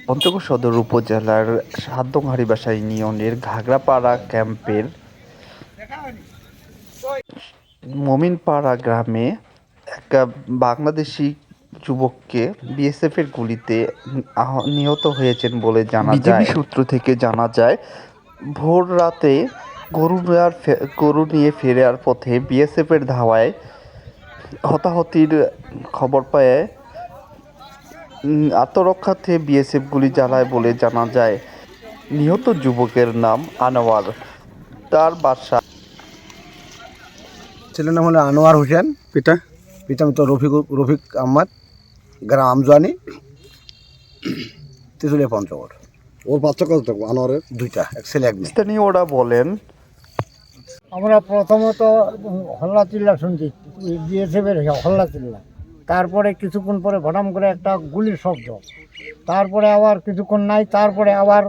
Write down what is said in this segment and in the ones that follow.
পঞ্চগড় সদর উপজেলার সাতদং-হাড়িবাসা ইউনিয়নের ঘাগরাপাড়া ক্যাম্পের মমিনপাড়া গ্রামে এক বাংলাদেশি যুবককে বিএসএফের গুলিতে নিহত হয়েছেন বলে জানা যায়। বিজিবি সূত্র থেকে জানা যায়, ভোর রাতে গরু নিয়ে ফেরার পথে বিএসএফের ধাওয়ায় হতাহতির খবর পেয়ে আত্মরক্ষার্থে বিএসএফ গুলি চালায় বলে জানা যায়। নিহত যুবকের নাম আনোয়ার। তার বাসা ছেলের নাম হলো আনোয়ার হোসেন। পিতা মিত্র রফিক আহমদ, গ্রাম আমজানি, তেঁতুলিয়া পঞ্চগড়। ওর বাচ্চা কত থাকবো আনোয়ারের? দুইটা, এক ছেলে এক মেয়ে। স্থানীয়রা বলেন, আমরা প্রথমত হল্লা চিল্লা শুনছি, বিএসএফের হল্লা চিল্লা। তারপরে কিছুক্ষণ পরে ভটাম করে একটা গুলির শব্দ, তারপরে আবার কিছুক্ষণ নাই, তারপরে আবার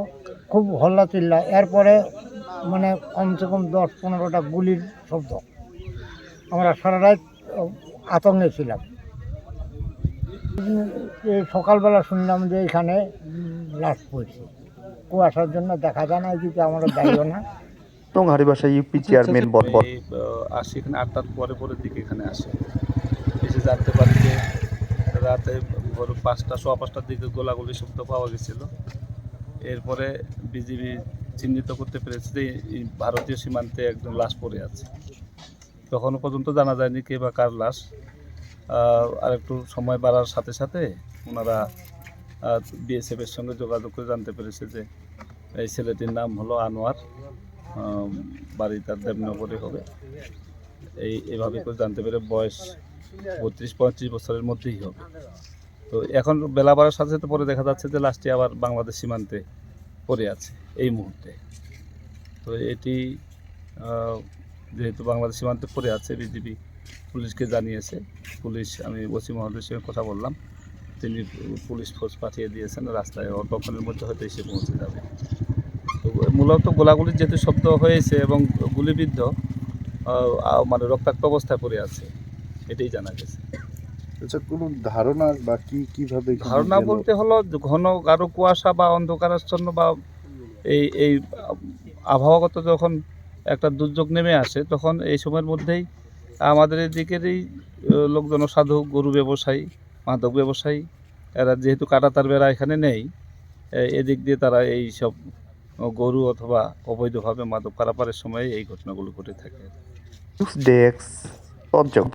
খুব হল্লা চিল্লা। এরপরে মানে কমসে কম 10-15টা গুলির শব্দ। আমরা সারা রাত আতঙ্কে ছিলাম। এই সকালবেলা শুনলাম যে এখানে লাশ পড়ছে। কুয়াশার জন্য দেখা যায় না, এদিকে আমরা যাইও না। হাড়িবাসা ইউপি চেয়ারম্যান বলবৎ আসি এখানে 8টার পরের দিকে এখানে আসে, এসে জানতে পারি যে রাতে ভোর 5টা, সোয়া 5টার দিকে গোলাগুলি শব্দ পাওয়া গেছিল। এরপরে বিজিবি চিহ্নিত করতে পেরেছে যে এই ভারতীয় সীমান্তে একজন লাশ পড়ে আছে। তখনও পর্যন্ত জানা যায়নি কে বা কার লাশ। আর একটু সময় বাড়ার সাথে সাথে ওনারা বিএসএফের সঙ্গে যোগাযোগ করে জানতে পেরেছে যে এই ছেলেটির নাম হলো আনোয়ার, বাড়ি তার দেবনগরে হবে। এইভাবে করে জানতে পেরে বয়স 32-35 বছরের মধ্যেই হবে। তো এখন বেলা বাড়ার সাথে সাথে পরে দেখা যাচ্ছে যে লাশটি আবার বাংলাদেশ সীমান্তে পড়ে আছে এই মুহূর্তে। তো এটি যেহেতু বাংলাদেশ সীমান্তে পড়ে আছে, বিজিবি পুলিশকে জানিয়েছে। পুলিশ, আমি ওসি মহোদয়ের সঙ্গে কথা বললাম, তিনি পুলিশ ফোর্স পাঠিয়ে দিয়েছেন। রাস্তায় অল্পক্ষণের মধ্যে হয়তো এসে পৌঁছে যাবে। তো মূলত গোলাগুলির যেহেতু শব্দ হয়েছে এবং গুলিবিদ্ধ মানে রক্তাক্ত অবস্থায় পড়ে আছে, এটাই জানা গেছে। আচ্ছা, কোনো ধারণা বা কিভাবে? ধারণা বলতে হলো ঘন গাঢ় কুয়াশা বা অন্ধকারাচ্ছন্ন বা এই আবহাওয়াগত যখন একটা দুর্যোগ নেমে আসে, তখন এই সময়ের মধ্যেই আমাদের এদিকেরই লোকজন, সাধু, গরু ব্যবসায়ী, মাদক ব্যবসায়ী, এরা যেহেতু কাঁটাতার বেড়া এখানে নেই, এদিক দিয়ে তারা এই সব গরু অথবা অবৈধভাবে মাদক পারাপারের সময় এই ঘটনাগুলো ঘটে থাকে। News desk, Panchagarh.